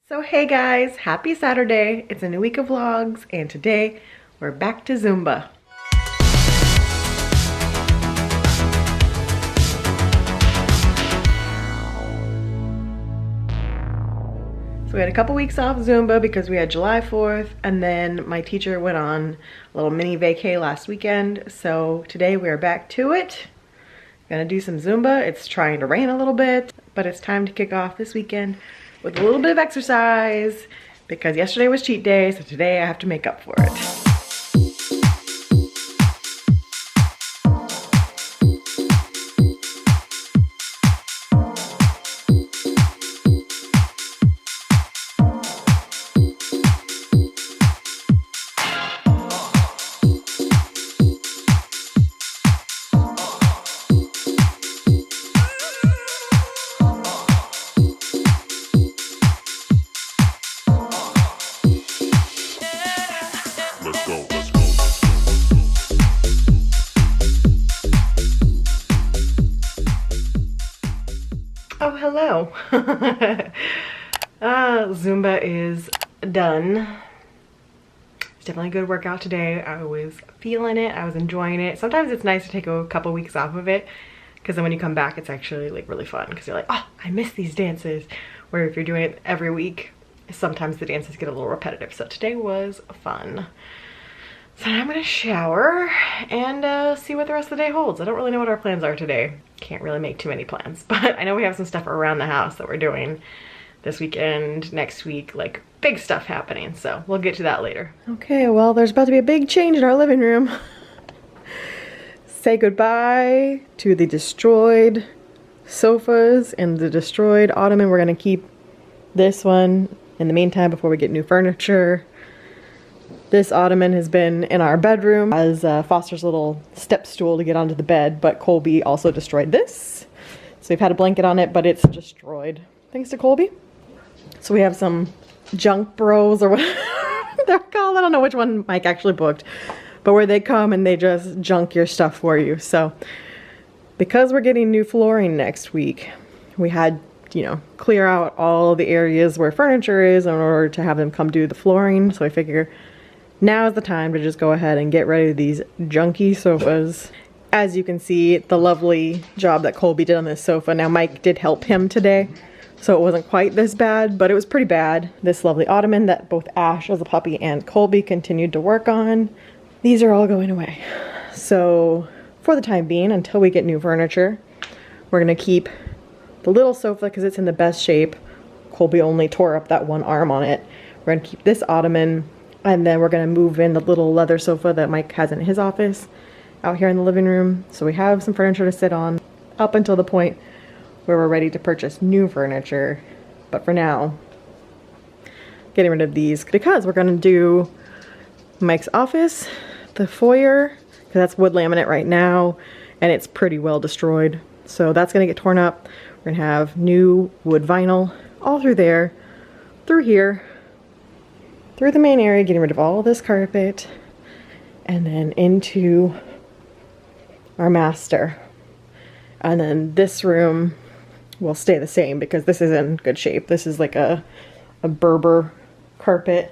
So hey guys, happy Saturday. It's a new week of vlogs and today we're back to Zumba. So we had a couple weeks off Zumba because we had July 4th and then my teacher went on a little mini vacay last weekend. So today we are back to it. Gonna do some Zumba. It's trying to rain a little bit, but it's time to kick off this weekend with a little bit of exercise because yesterday was cheat day, so today I have to make up for it. Oh, hello. Zumba is done. It's definitely a good workout today. I was feeling it. I was enjoying it. Sometimes it's nice to take a couple weeks off of it because then when you come back, it's actually like really fun because you're like, oh, I miss these dances. Where if you're doing it every week, sometimes the dances get a little repetitive. So today was fun. So now I'm gonna shower and see what the rest of the day holds. I don't really know what our plans are today. Can't really make too many plans, but I know we have some stuff around the house that we're doing this weekend, next week, like big stuff happening. So we'll get to that later. Okay, well, there's about to be a big change in our living room. Say goodbye to the destroyed sofas and the destroyed ottoman. We're gonna keep this one in the meantime before we get new furniture. This ottoman has been in our bedroom as Foster's little step stool to get onto the bed, but Colby also destroyed this. So we've had a blanket on it, but it's destroyed, thanks to Colby. So we have some junk bros or whatever they're called. I don't know which one Mike actually booked, but where they come and they just junk your stuff for you. So because we're getting new flooring next week, we had, you know, clear out all the areas where furniture is in order to have them come do the flooring. So I figure now is the time to just go ahead and get rid of these junky sofas. As you can see, the lovely job that Colby did on this sofa. Now Mike did help him today, so it wasn't quite this bad, but it was pretty bad. This lovely ottoman that both Ash as a puppy and Colby continued to work on. These are all going away. So for the time being, until we get new furniture, we're gonna keep the little sofa because it's in the best shape. Colby only tore up that one arm on it. We're gonna keep this ottoman. And then we're gonna move in the little leather sofa that Mike has in his office out here in the living room. So we have some furniture to sit on up until the point where we're ready to purchase new furniture. But for now, getting rid of these because we're gonna do Mike's office, the foyer, because that's wood laminate right now and it's pretty well destroyed. So that's gonna get torn up. We're gonna have new wood vinyl all through there, through here, through the main area, getting rid of all this carpet, and then into our master. And then this room will stay the same because this is in good shape. This is like a Berber carpet,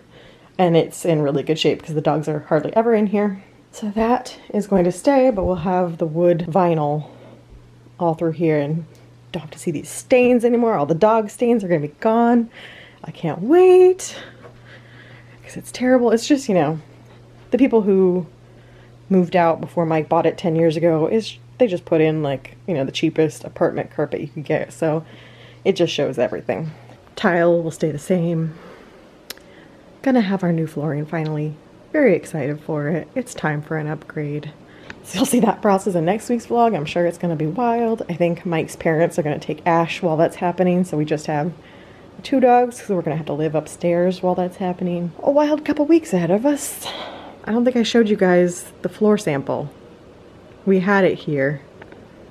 and it's in really good shape because the dogs are hardly ever in here. So that is going to stay, but we'll have the wood vinyl all through here, and don't have to see these stains anymore. All the dog stains are gonna be gone. I can't wait. Because it's terrible. It's just, you know, the people who moved out before Mike bought it 10 years ago, they just put in like, you know, the cheapest apartment carpet you could get. So it just shows everything. Tile will stay the same. Gonna have our new flooring finally. Very excited for it. It's time for an upgrade. So you'll see that process in next week's vlog. I'm sure it's gonna be wild. I think Mike's parents are gonna take Ash while that's happening. So we just have 2 dogs because we're gonna have to live upstairs while that's happening. A wild couple weeks ahead of us. I don't think I showed you guys the floor sample. We had it here,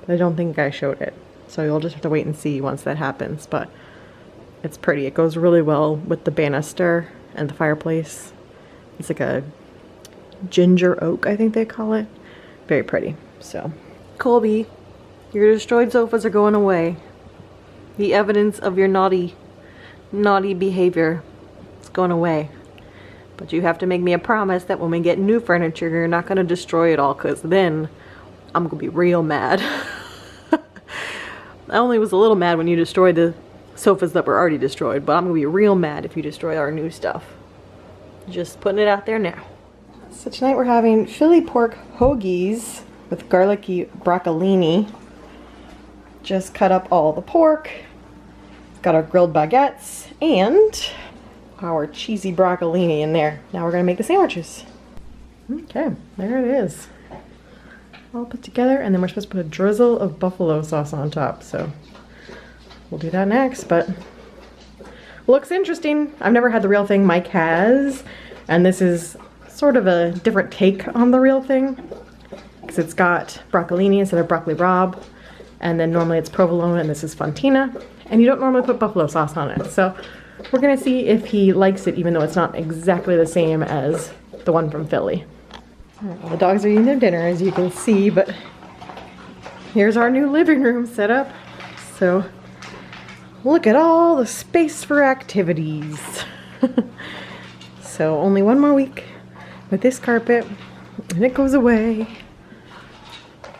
but I don't think I showed it. So you'll just have to wait and see once that happens, but it's pretty. It goes really well with the banister and the fireplace. It's like a ginger oak, I think they call it. Very pretty. So, Colby, your destroyed sofas are going away. The evidence of your naughty naughty behavior is going away. But you have to make me a promise that when we get new furniture, you're not going to destroy it all, because then I'm going to be real mad. I only was a little mad when you destroyed the sofas that were already destroyed, but I'm going to be real mad if you destroy our new stuff. Just putting it out there now. So tonight we're having Philly pork hoagies with garlicky broccolini. Just cut up all the pork. Got our grilled baguettes and our cheesy broccolini in there. Now we're gonna make the sandwiches. Okay, there it is. All put together, and then we're supposed to put a drizzle of buffalo sauce on top. So we'll do that next, but looks interesting. I've never had the real thing. Mike has, and this is sort of a different take on the real thing because it's got broccolini instead of broccoli rabe, and then normally it's provolone and this is fontina, and you don't normally put buffalo sauce on it. So we're gonna see if he likes it, even though it's not exactly the same as the one from Philly. All right, well, the dogs are eating their dinner, as you can see, but here's our new living room set up. So look at all the space for activities. So only one more week with this carpet and it goes away.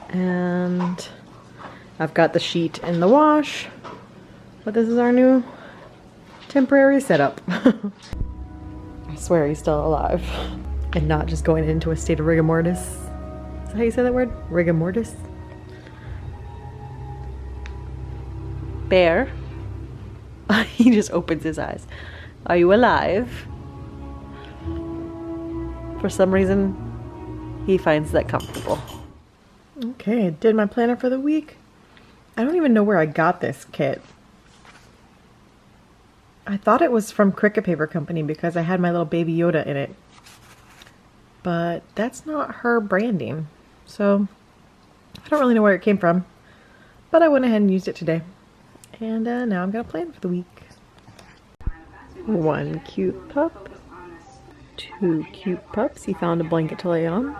And I've got the sheet in the wash, but this is our new temporary setup. I swear he's still alive and not just going into a state of rigor mortis. Is that how you say that word? Rigor mortis? Bear. He just opens his eyes. Are you alive? For some reason, he finds that comfortable. Okay, did my planner for the week. I don't even know where I got this kit. I thought it was from Cricut Paper Company because I had my little baby Yoda in it. But that's not her branding. So I don't really know where it came from. But I went ahead and used it today. And now I'm gonna plan for the week. 1 cute pup. 2 cute pups. He found a blanket to lay on.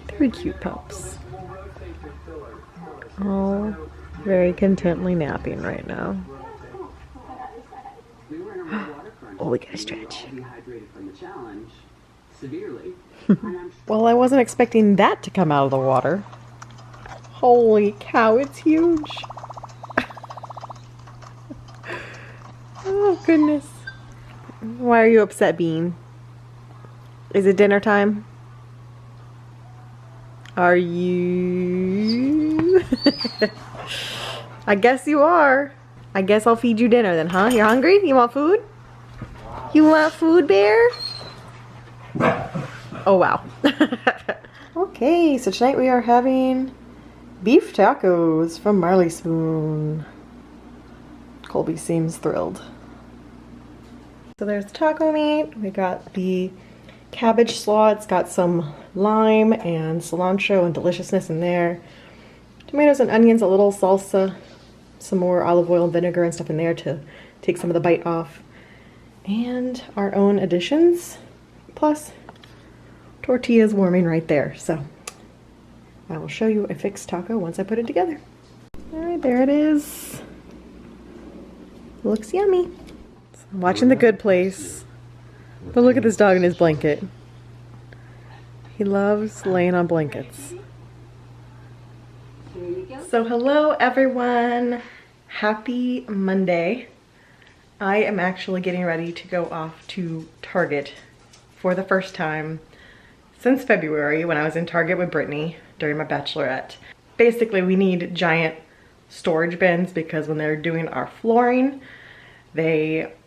3 cute pups. All very contently napping right now. Oh, we gotta stretch. Well, I wasn't expecting that to come out of the water. Holy cow, it's huge. Oh, goodness. Why are you upset, Bean? Is it dinner time? Are you? I guess you are. I guess I'll feed you dinner then, huh? You're hungry? You want food? You want food, Bear? Oh, wow. Okay, so tonight we are having beef tacos from Marley Spoon. Colby seems thrilled. So there's the taco meat. We got the cabbage slaw. It's got some lime and cilantro and deliciousness in there. Tomatoes and onions, a little salsa, some more olive oil and vinegar and stuff in there to take some of the bite off. And our own additions, plus tortillas warming right there. So I will show you a fixed taco once I put it together. All right, there it is. Looks yummy. So I'm watching The Good Place. But look at this dog in his blanket. He loves laying on blankets. So hello everyone. Happy Monday. I am actually getting ready to go off to Target for the first time since February when I was in Target with Brittany during my bachelorette. Basically, we need giant storage bins because when they're doing our flooring,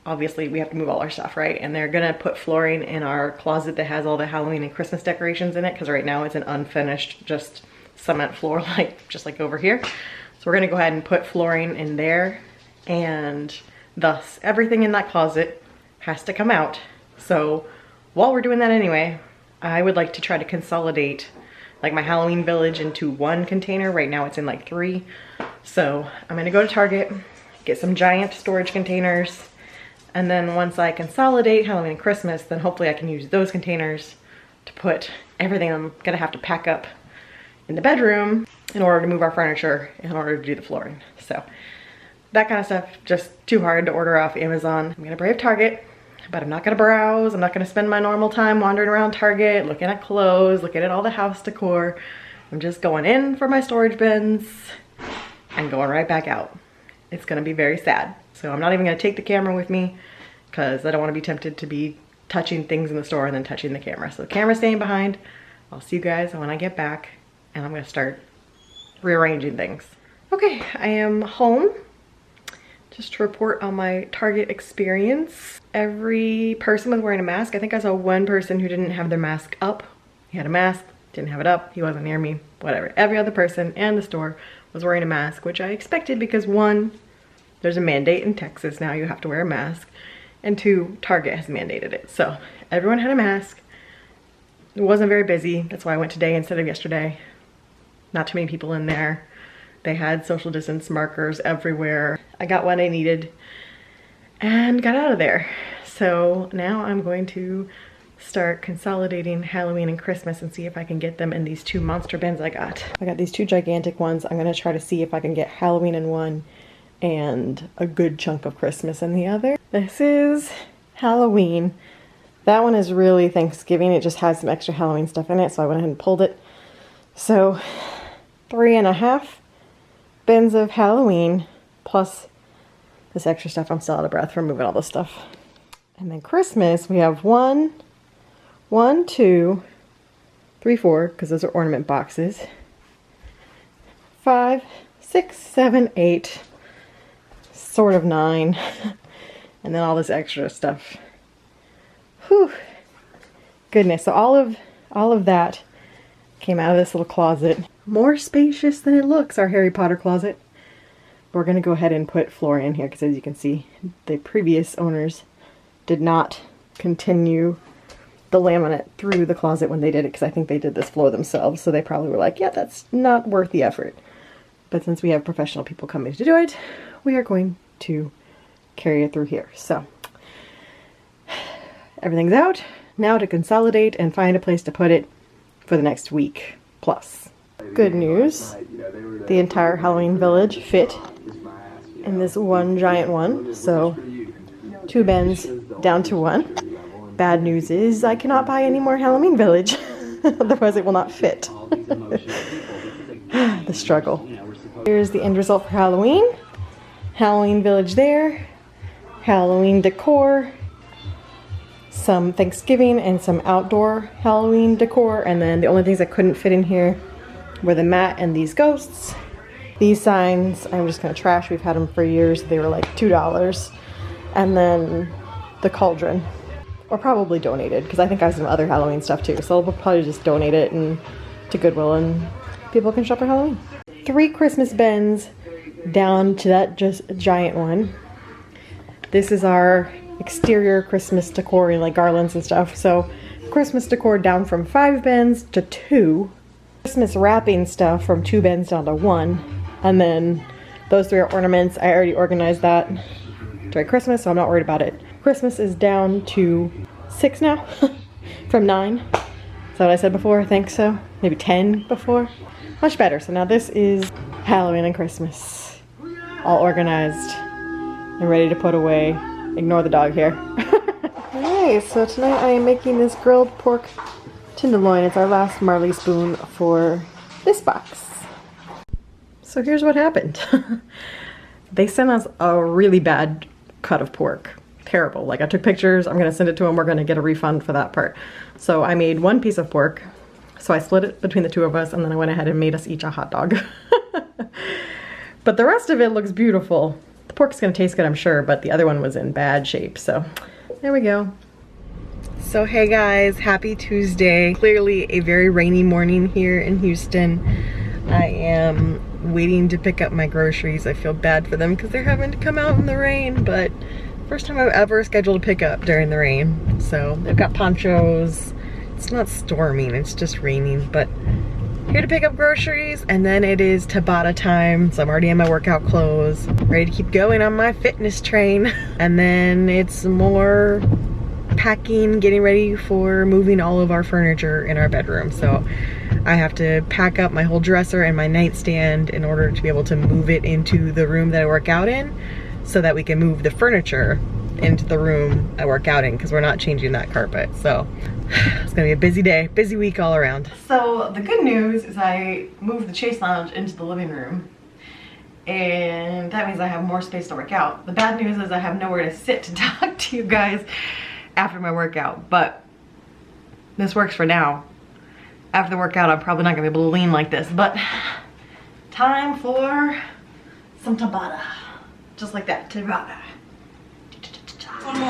obviously we have to move all our stuff, right? And they're gonna put flooring in our closet that has all the Halloween and Christmas decorations in it because right now it's an unfinished, just cement floor, just like over here. So we're gonna go ahead and put flooring in there, and thus everything in that closet has to come out. So while we're doing that anyway, I would like to try to consolidate like my Halloween village into one container. Right now it's in like 3. So I'm gonna go to Target, get some giant storage containers, and then once I consolidate Halloween and Christmas, then hopefully I can use those containers to put everything I'm gonna have to pack up in the bedroom in order to move our furniture, in order to do the flooring. So that kind of stuff, just too hard to order off Amazon. I'm gonna brave Target, but I'm not gonna browse. I'm not gonna spend my normal time wandering around Target, looking at clothes, looking at all the house decor. I'm just going in for my storage bins and going right back out. It's gonna be very sad. So I'm not even gonna take the camera with me because I don't wanna be tempted to be touching things in the store and then touching the camera. So the camera's staying behind. I'll see you guys when I get back and I'm gonna start rearranging things. Okay, I am home. Just to report on my Target experience. Every person was wearing a mask. I think I saw one person who didn't have their mask up. He had a mask, didn't have it up, he wasn't near me, whatever. Every other person in the store was wearing a mask, which I expected because one, there's a mandate in Texas now, you have to wear a mask. And two, Target has mandated it. So everyone had a mask. It wasn't very busy. That's why I went today instead of yesterday. Not too many people in there. They had social distance markers everywhere. I got what I needed and got out of there. So now I'm going to start consolidating Halloween and Christmas and see if I can get them in these two monster bins I got. I got these two gigantic ones. I'm gonna try to see if I can get Halloween in one and a good chunk of Christmas in the other. This is Halloween. That one is really Thanksgiving. It just has some extra Halloween stuff in it, so I went ahead and pulled it. So 3.5 bins of Halloween plus this extra stuff. I'm still out of breath from moving all this stuff. And then Christmas, we have 1, 2, 3, 4, because those are ornament boxes. 5, 6, 7, 8, sort of 9, and then all this extra stuff. Whew, goodness. So all of that came out of this little closet. More spacious than it looks, our Harry Potter closet. We're gonna go ahead and put Flora in here because, as you can see, the previous owners did not continue the laminate through the closet when they did it, because I think they did this floor themselves, so they probably were like, yeah, that's not worth the effort. But since we have professional people coming to do it, we are going to carry it through here. So everything's out. Now to consolidate and find a place to put it for the next week plus. Good news, the entire Halloween village fit in this one giant one, so 2 bins down to 1. Bad news is I cannot buy any more Halloween village, otherwise it will not fit. The struggle. Here's the end result for Halloween. Halloween village there, Halloween decor, some Thanksgiving and some outdoor Halloween decor, and then the only things I couldn't fit in here were the mat and these ghosts. These signs, I'm just gonna trash. We've had them for years. They were like $2. And then the cauldron, or probably donated, because I think I have some other Halloween stuff too. So I'll probably just donate it to Goodwill and people can shop for Halloween. 3 Christmas bins down to that just giant one. This is our exterior Christmas decor and like garlands and stuff. So Christmas decor down from 5 bins to 2. Christmas wrapping stuff from 2 bins down to 1. And then those 3 are ornaments. I already organized that during Christmas, so I'm not worried about it. Christmas is down to 6 now from 9. Is that what I said before? I think so. Maybe 10 before. Much better. So now this is Halloween and Christmas. All organized and ready to put away. Ignore the dog here. Alright, so tonight I am making this grilled pork tenderloin. It's our last Marley spoon for this box. So here's what happened. They sent us a really bad cut of pork. Terrible. Like, I took pictures. I'm going to send it to them. We're going to get a refund for that part. So I made 1 piece of pork. So I split it between the 2 of us, and then I went ahead and made us each a hot dog. But the rest of it looks beautiful. The pork's going to taste good, I'm sure, but the other one was in bad shape. So there we go. So hey guys, happy Tuesday. Clearly a very rainy morning here in Houston. I am waiting to pick up my groceries. I feel bad for them because they're having to come out in the rain, but first time I've ever scheduled a pickup during the rain. So they've got ponchos. It's not storming, it's just raining, but here to pick up groceries, and then it is Tabata time, so I'm already in my workout clothes, ready to keep going on my fitness train. And then it's more packing, getting ready for moving all of our furniture in our bedroom. So I have to pack up my whole dresser and my nightstand in order to be able to move it into the room that I work out in, so that we can move the furniture into the room I work out in, because we're not changing that carpet. So it's gonna be a busy day, busy week all around. So the good news is I moved the Chase Lounge into the living room, and that means I have more space to work out. The bad news is I have nowhere to sit to talk to you guys after my workout, but this works for now. After the workout, I'm probably not gonna be able to lean like this, but time for some Tabata. Just like that, Tabata. One more.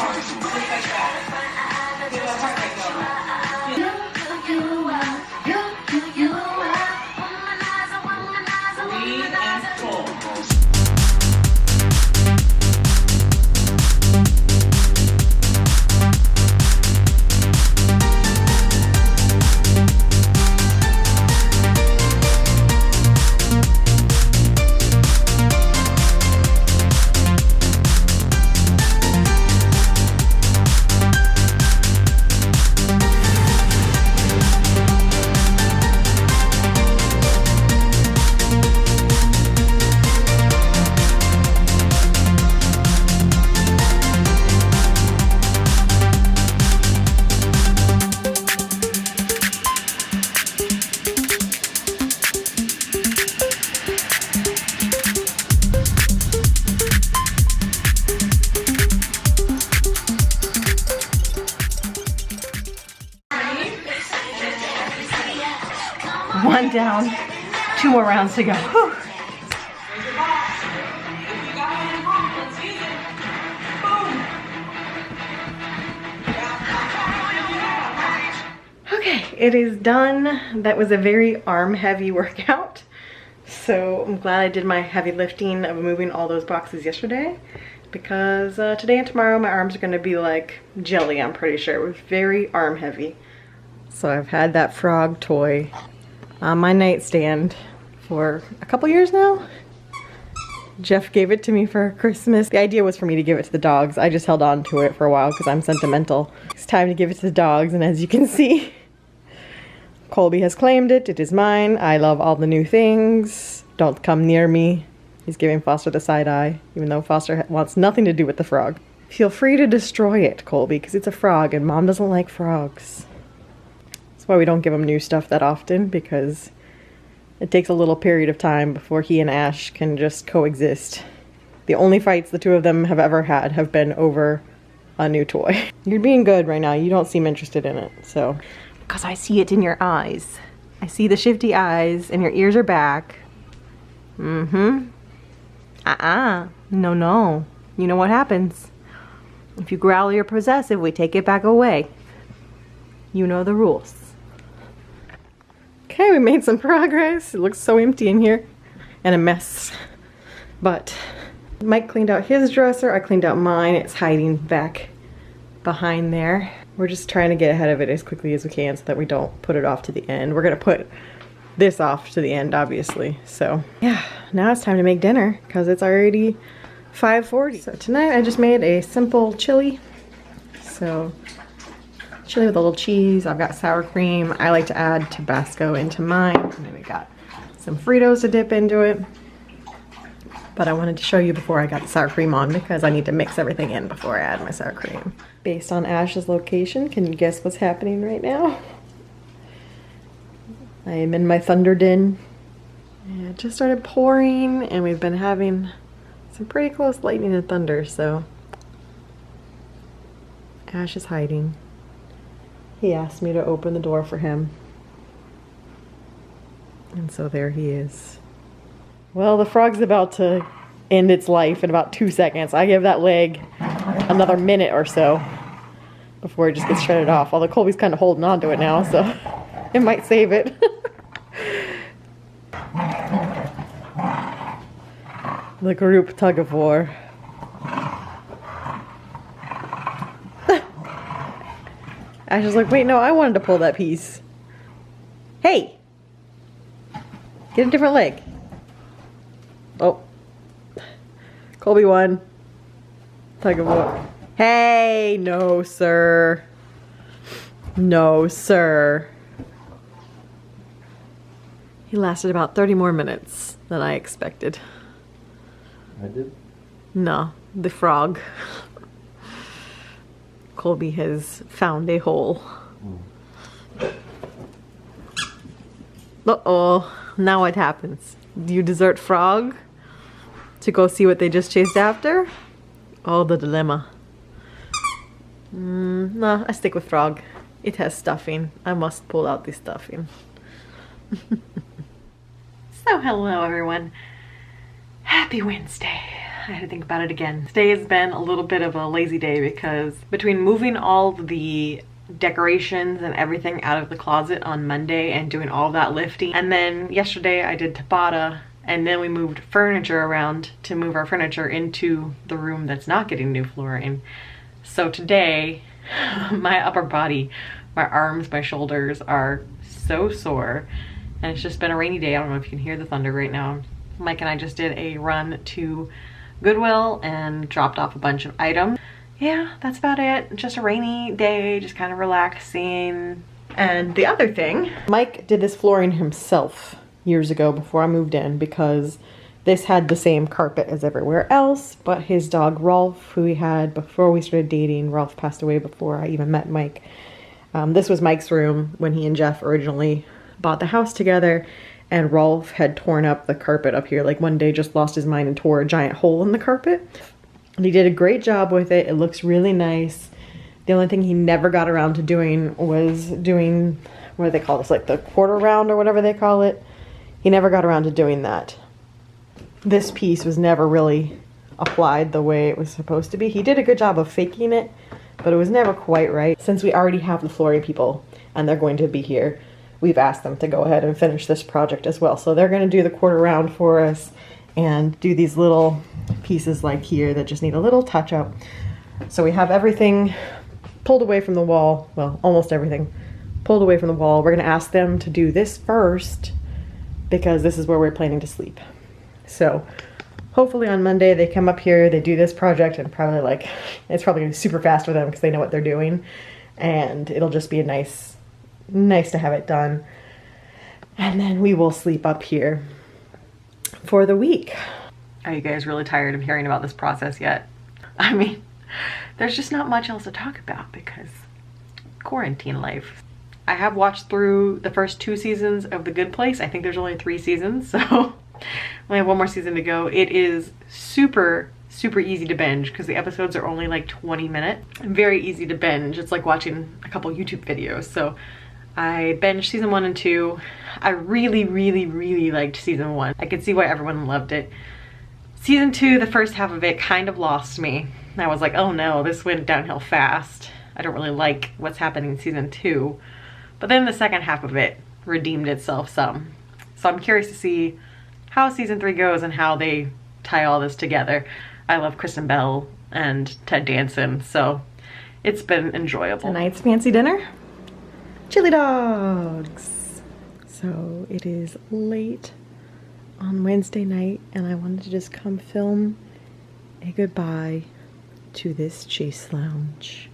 One down, 2 more rounds to go. Whew. Okay, it is done. That was a very arm heavy workout. So I'm glad I did my heavy lifting of moving all those boxes yesterday, because today and tomorrow my arms are gonna be like jelly, I'm pretty sure. It was very arm heavy. So I've had that frog toy on my nightstand for a couple years now. Jeff gave it to me for Christmas. The idea was for me to give it to the dogs. I just held on to it for a while because I'm sentimental. It's time to give it to the dogs, and as you can see, Colby has claimed it. It is mine. I love all the new things. Don't come near me. He's giving Foster the side eye, even though Foster wants nothing to do with the frog. Feel free to destroy it, Colby, because it's a frog and Mom doesn't like frogs. That's why we don't give him new stuff that often, because it takes a little period of time before he and Ash can just coexist. The only fights the two of them have ever had have been over a new toy. You're being good right now. You don't seem interested in it, so. Because I see it in your eyes. I see the shifty eyes, and your ears are back. Mm-hmm. No, no. You know what happens. If you growl or you're possessive, we take it back away. You know the rules. Okay, we made some progress. It looks so empty in here and a mess. But Mike cleaned out his dresser. I cleaned out mine. It's hiding back behind there. We're just trying to get ahead of it as quickly as we can so that we don't put it off to the end. We're gonna put this off to the end, obviously. So yeah, now it's time to make dinner because it's already 5:40. So tonight I just made a simple chili. So chili with a little cheese. I've got sour cream. I like to add Tabasco into mine. And then we got some Fritos to dip into it. But I wanted to show you before I got the sour cream on because I need to mix everything in before I add my sour cream. Based on Ash's location, can you guess what's happening right now? I am in my thunder den. And it just started pouring and we've been having some pretty close lightning and thunder, so Ash is hiding. He asked me to open the door for him. And so there he is. Well, the frog's about to end its life in about 2 seconds. I give that leg another minute or so before it just gets shredded off. Although Colby's kind of holding on to it now, so it might save it. The group tug of war. Ash is like, wait, no, I wanted to pull that piece. Hey! Get a different leg. Oh. Colby won. Tug of war. Hey! No, sir. No, sir. He lasted about 30 more minutes than I expected. I did? No, the frog. Colby has found a hole. Uh-oh, now what happens? Do you desert frog to go see what they just chased after? Oh, the dilemma. No, I stick with frog. It has stuffing. I must pull out the stuffing. So hello everyone. Happy Wednesday. I had to think about it again. Today has been a little bit of a lazy day because between moving all the decorations and everything out of the closet on Monday and doing all that lifting, and then yesterday I did Tabata, and then we moved furniture around to move our furniture into the room that's not getting new flooring. So today, my upper body, my arms, my shoulders are so sore, and it's just been a rainy day. I don't know if you can hear the thunder right now. Mike and I just did a run to Goodwill and dropped off a bunch of items. Yeah, that's about it. Just a rainy day, just kind of relaxing. And the other thing, Mike did this flooring himself years ago before I moved in because this had the same carpet as everywhere else, but his dog Rolf, who he had before we started dating, Rolf passed away before I even met Mike. This was Mike's room when he and Jeff originally bought the house together, and Rolf had torn up the carpet up here. Like one day just lost his mind and tore a giant hole in the carpet. And he did a great job with it. It looks really nice. The only thing he never got around to doing was doing, what do they call this, like the quarter round or whatever they call it. He never got around to doing that. This piece was never really applied the way it was supposed to be. He did a good job of faking it, but it was never quite right. Since we already have the flooring people and they're going to be here, we've asked them to go ahead and finish this project as well. So they're going to do the quarter round for us and do these little pieces like here that just need a little touch up. So we have everything pulled away from the wall. Well, almost everything pulled away from the wall. We're going to ask them to do this first because this is where we're planning to sleep. So hopefully on Monday they come up here, they do this project, and probably like, it's probably going to be super fast for them because they know what they're doing. And it'll just be a nice to have it done. And then we will sleep up here for the week. Are you guys really tired of hearing about this process yet? I mean, there's just not much else to talk about because quarantine life. I have watched through the first 2 seasons of The Good Place. I think there's only 3 seasons, so we have 1 more season to go. It is super easy to binge because the episodes are only like 20 minutes. Very easy to binge. It's like watching a couple YouTube videos. So I binged season 1 and 2. I really liked season 1. I could see why everyone loved it. Season 2, the first half of it kind of lost me. I was like, oh no, this went downhill fast. I don't really like what's happening in season 2. But then the second half of it redeemed itself some. So I'm curious to see how season 3 goes and how they tie all this together. I love Kristen Bell and Ted Danson, so it's been enjoyable. Tonight's fancy dinner? Chili dogs! So it is late on Wednesday night and I wanted to just come film a goodbye to this Chase Lounge.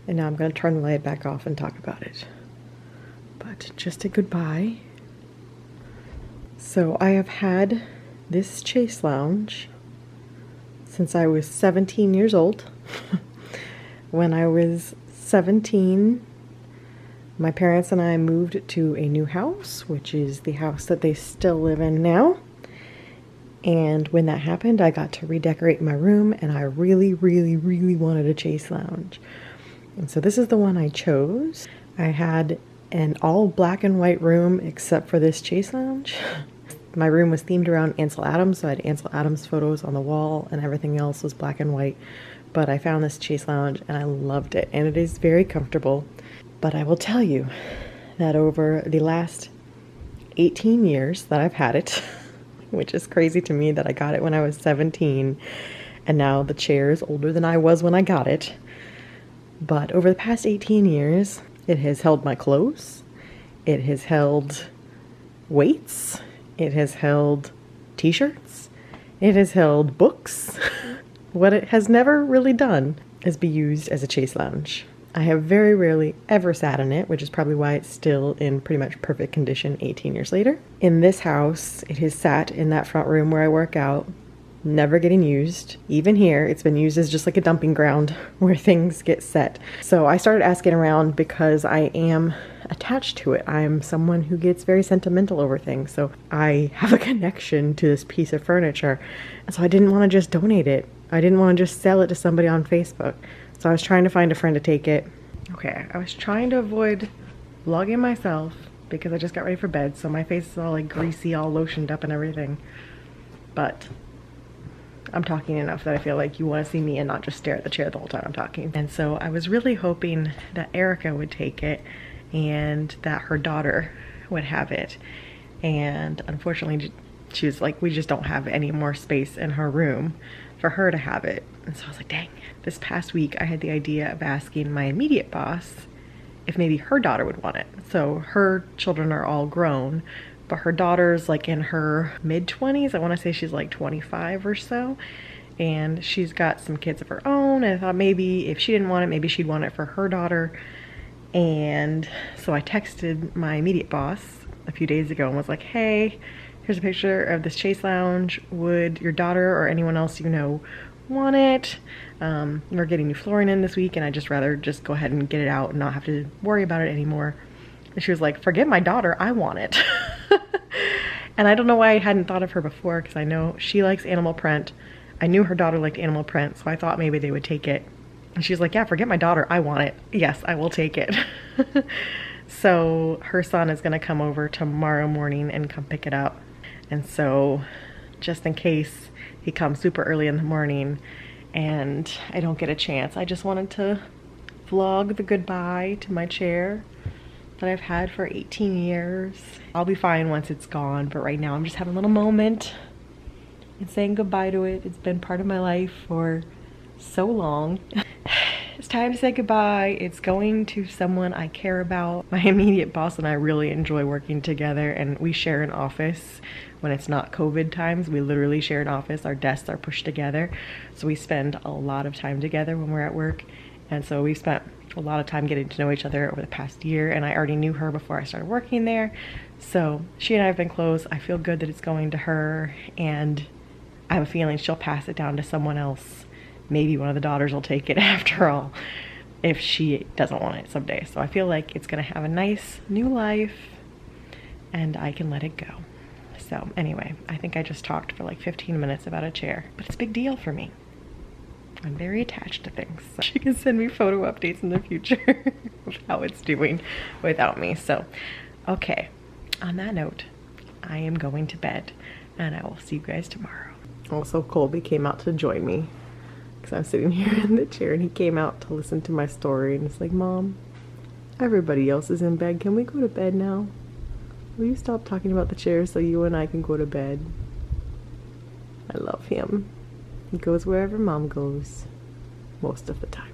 And now I'm going to turn the light back off and talk about it. But just a goodbye. So I have had this Chase Lounge since I was 17 years old. When I was 17, my parents and I moved to a new house, which is the house that they still live in now. And when that happened, I got to redecorate my room, and I really wanted a Chase Lounge. And so this is the one I chose. I had an all black and white room except for this Chase Lounge. My room was themed around Ansel Adams, so I had Ansel Adams photos on the wall and everything else was black and white. But I found this Chase Lounge and I loved it, and it is very comfortable. But I will tell you that over the last 18 years that I've had it, which is crazy to me that I got it when I was 17, and now the chair is older than I was when I got it. But over the past 18 years, it has held my clothes, it has held weights, it has held t-shirts, it has held books. What it has never really done is be used as a Chase Lounge. I have very rarely ever sat in it, which is probably why it's still in pretty much perfect condition 18 years later. In this house, it has sat in that front room where I work out, never getting used. Even here, it's been used as just like a dumping ground where things get set. So I started asking around because I am attached to it. I'm someone who gets very sentimental over things. So I have a connection to this piece of furniture. And so I didn't want to just donate it. I didn't want to just sell it to somebody on Facebook. So I was trying to find a friend to take it. Okay, I was trying to avoid vlogging myself because I just got ready for bed. So my face is all like greasy, all lotioned up and everything. But I'm talking enough that I feel like you want to see me and not just stare at the chair the whole time I'm talking. And so I was really hoping that Erica would take it and that her daughter would have it. And unfortunately, she was like, we just don't have any more space in her room for her to have it. And so I was like, dang. This past week, I had the idea of asking my immediate boss if maybe her daughter would want it. So her children are all grown, but her daughter's like in her mid-20s. I want to say she's like 25 or so. And she's got some kids of her own. And I thought maybe if she didn't want it, maybe she'd want it for her daughter. And so I texted my immediate boss a few days ago and was like, hey, here's a picture of this Chase Lounge. Would your daughter or anyone else you know want it? We're getting new flooring in this week and I'd just rather just go ahead and get it out and not have to worry about it anymore. And she was like, forget my daughter, I want it. And I don't know why I hadn't thought of her before because I know she likes animal print. I knew her daughter liked animal print, so I thought maybe they would take it. And she was like, yeah, forget my daughter, I want it. Yes, I will take it. So her son is gonna come over tomorrow morning and come pick it up. And so just in case he comes super early in the morning and I don't get a chance, I just wanted to vlog the goodbye to my chair that I've had for 18 years. I'll be fine once it's gone, but right now I'm just having a little moment and saying goodbye to it. It's been part of my life for so long. It's time to say goodbye. It's going to someone I care about. My immediate boss and I really enjoy working together, and we share an office. When it's not COVID times, we literally share an office. Our desks are pushed together, so we spend a lot of time together when we're at work. And so we've spent a lot of time getting to know each other over the past year, and I already knew her before I started working there. So she and I have been close. I feel good that it's going to her, and I have a feeling she'll pass it down to someone else. Maybe one of the daughters will take it after all, if she doesn't want it someday. So I feel like it's gonna have a nice new life and I can let it go. So anyway, I think I just talked for like 15 minutes about a chair, but it's a big deal for me. I'm very attached to things. So she can send me photo updates in the future of how it's doing without me. So, okay, on that note, I am going to bed and I will see you guys tomorrow. Also, Colby came out to join me because I'm sitting here in the chair and he came out to listen to my story and it's like, Mom, everybody else is in bed. Can we go to bed now? Will you stop talking about the chair so you and I can go to bed? I love him. He goes wherever Mom goes most of the time.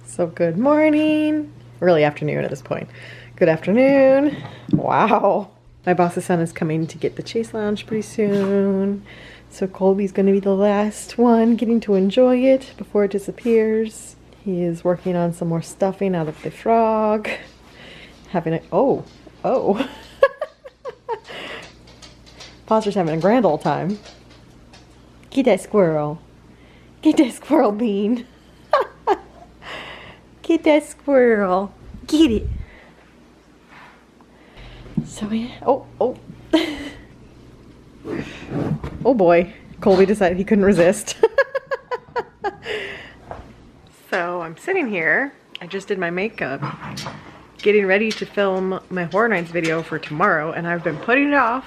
So good morning. Really afternoon at this point. Good afternoon. Wow. My boss's son is coming to get the Chase Lounge pretty soon. So Colby's going to be the last one getting to enjoy it before it disappears. He is working on some more stuffing out of the frog. Having a, oh. Foster's having a grand old time. Get that squirrel. Get that squirrel, Bean. Get that squirrel. Get it. So yeah. Oh. Oh boy. Colby decided he couldn't resist. So I'm sitting here. I just did my makeup, getting ready to film my Horror Nights video for tomorrow, and I've been putting it off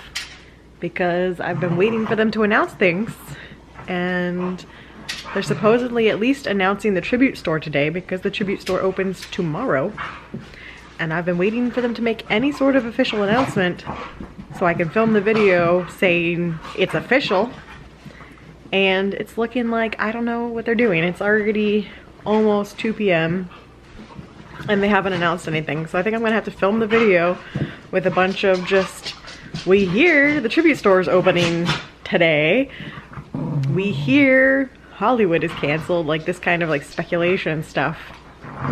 because I've been waiting for them to announce things. And they're supposedly at least announcing the tribute store today because the tribute store opens tomorrow. And I've been waiting for them to make any sort of official announcement so I can film the video saying it's official. And it's looking like I don't know what they're doing. It's already almost 2 p.m. and they haven't announced anything. So I think I'm gonna have to film the video with a bunch of just, we hear the tribute store is opening today. We hear Hollywood is canceled, like this kind of like speculation stuff.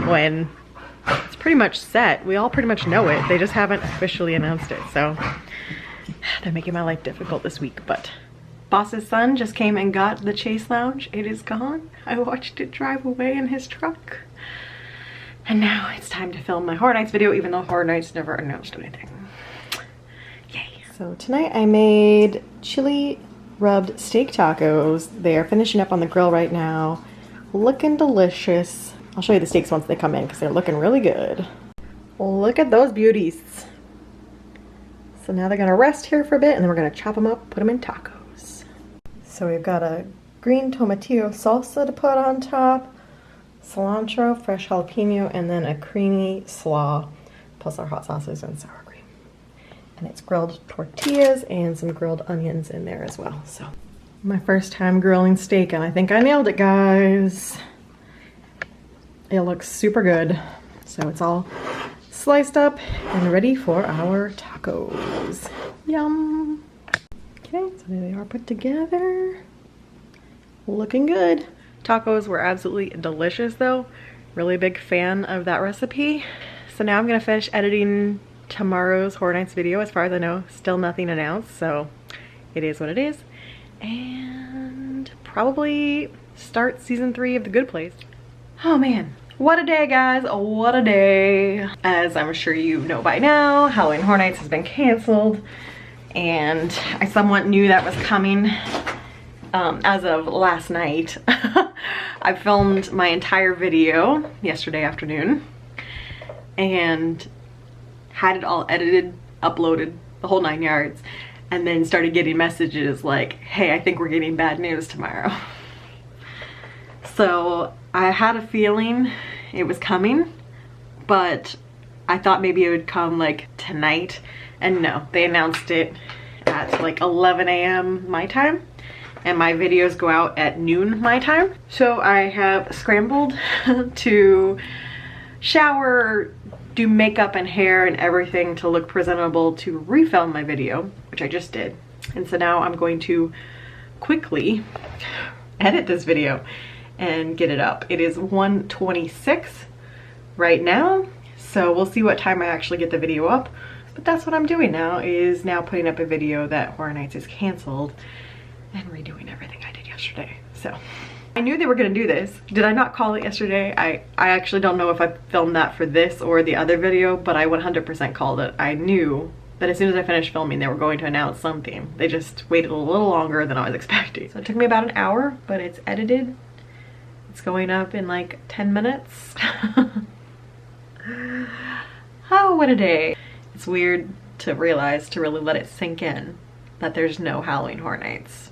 when it's pretty much set. We all pretty much know it. They just haven't officially announced it. So they're making my life difficult this week, but boss's son just came and got the Chase Lounge. It is gone. I watched it drive away in his truck. And now it's time to film my Horror Nights video, even though Horror Nights never announced anything. Yay. So tonight I made chili rubbed steak tacos. They are finishing up on the grill right now. Looking delicious. I'll show you the steaks once they come in because they're looking really good. Look at those beauties. So now they're gonna rest here for a bit and then we're gonna chop them up, put them in tacos. So we've got a green tomatillo salsa to put on top, cilantro, fresh jalapeno, and then a creamy slaw, plus our hot sauces and sour cream. And it's grilled tortillas and some grilled onions in there as well. So my first time grilling steak and I think I nailed it, guys. It looks super good. So it's all sliced up and ready for our tacos. Yum. Okay, so there they are put together. Looking good. Tacos were absolutely delicious though. Really big fan of that recipe. So now I'm gonna finish editing tomorrow's Horror Nights video. As far as I know, still nothing announced, so it is what it is. And probably start season 3 of The Good Place. Oh man, what a day, guys, what a day. As I'm sure you know by now, Halloween Horror Nights has been canceled, and I somewhat knew that was coming as of last night. I filmed my entire video yesterday afternoon and had it all edited, uploaded, the whole 9 yards, and then started getting messages like, hey, I think we're getting bad news tomorrow. So I had a feeling it was coming, but I thought maybe it would come like tonight, and no, they announced it at like 11 a.m. my time, and my videos go out at noon my time. So I have scrambled to shower, do makeup and hair and everything to look presentable to refilm my video, which I just did. And so now I'm going to quickly edit this video and get it up. It is 1:26 right now, so we'll see what time I actually get the video up. But that's what I'm doing now, is now putting up a video that Horror Nights is canceled and redoing everything I did yesterday. So I knew they were gonna do this. Did I not call it yesterday? I actually don't know if I filmed that for this or the other video, but I 100% called it. I knew that as soon as I finished filming, they were going to announce something. They just waited a little longer than I was expecting. So it took me about an hour, but it's edited. It's going up in like 10 minutes. Oh, what a day. It's weird to realize, to really let it sink in, that there's no Halloween Horror Nights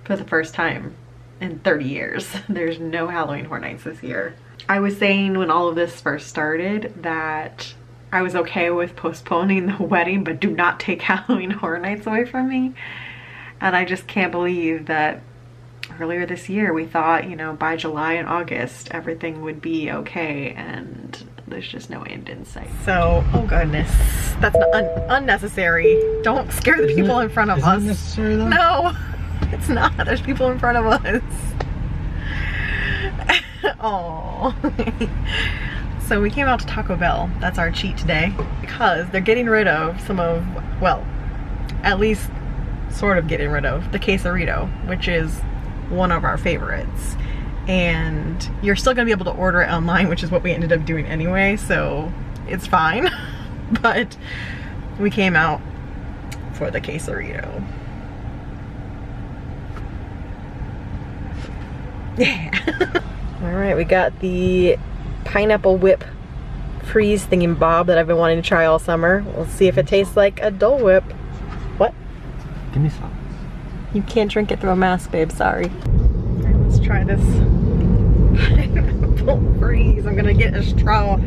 for the first time in 30 years. There's no Halloween Horror Nights this year. I was saying when all of this first started that I was okay with postponing the wedding, but do not take Halloween Horror Nights away from me. And I just can't believe that earlier this year we thought, you know, by July and August everything would be okay, and there's just no end in sight. So, oh goodness, that's unnecessary. Don't scare the people in front of us. Necessary though? No, it's not. There's people in front of us. Oh. So we came out to Taco Bell. That's our cheat today, because they're getting rid of some of, well, at least sort of getting rid of the Quesarito, which is one of our favorites. And you're still gonna be able to order it online, which is what we ended up doing anyway, so it's fine. But we came out for the Quesarito. Yeah. All right, we got the pineapple whip freeze thingy bob that I've been wanting to try all summer. We'll see if it tastes like a Dole Whip. What? Give me some. You can't drink it through a mask, babe, sorry. All right, let's try this pineapple freeze. I'm gonna get a straw.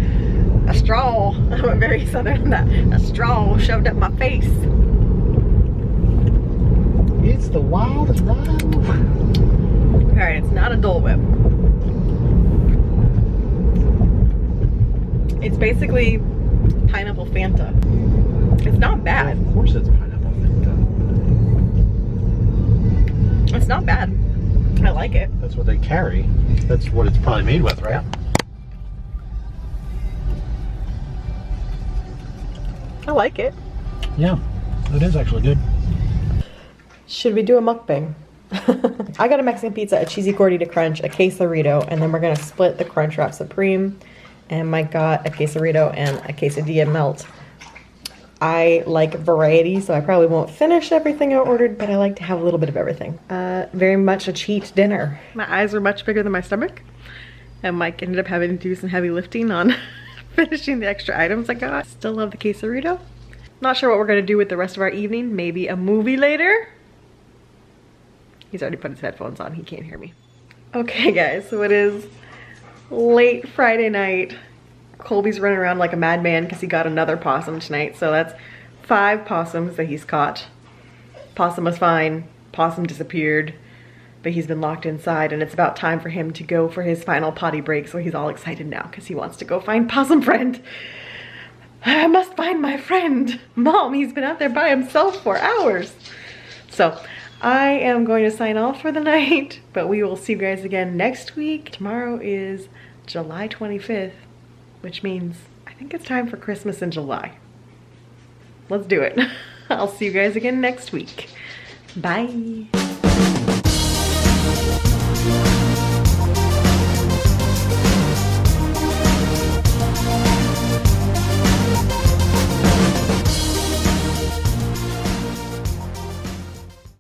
I went very southern on that. A straw shoved up my face. It's the wildest ride. All right, it's not a Dole Whip. It's basically pineapple Fanta. It's not bad. Well, of course it's pineapple Fanta. It's not bad. I like it. That's what they carry. That's what it's probably made with, right? like it. Yeah, it is actually good. Should we do a mukbang? I got a Mexican pizza, a cheesy gordita crunch, a quesarito, and then we're gonna split the Crunchwrap Supreme. And Mike got a quesarito and a quesadilla melt. I like variety, so I probably won't finish everything I ordered, but I like to have a little bit of everything. Very much a cheat dinner. My eyes were much bigger than my stomach, and Mike ended up having to do some heavy lifting on finishing the extra items I got. Still love the quesarito. Not sure what we're gonna do with the rest of our evening. Maybe a movie later. He's already put his headphones on, he can't hear me. Okay guys, so it is late Friday night. Colby's running around like a madman because he got another possum tonight. So that's 5 possums that he's caught. Possum was fine, possum disappeared, but he's been locked inside and it's about time for him to go for his final potty break. So he's all excited now because he wants to go find Possum Friend. I must find my friend. Mom, he's been out there by himself for hours. So I am going to sign off for the night, but we will see you guys again next week. Tomorrow is July 25th, which means I think it's time for Christmas in July. Let's do it. I'll see you guys again next week. Bye.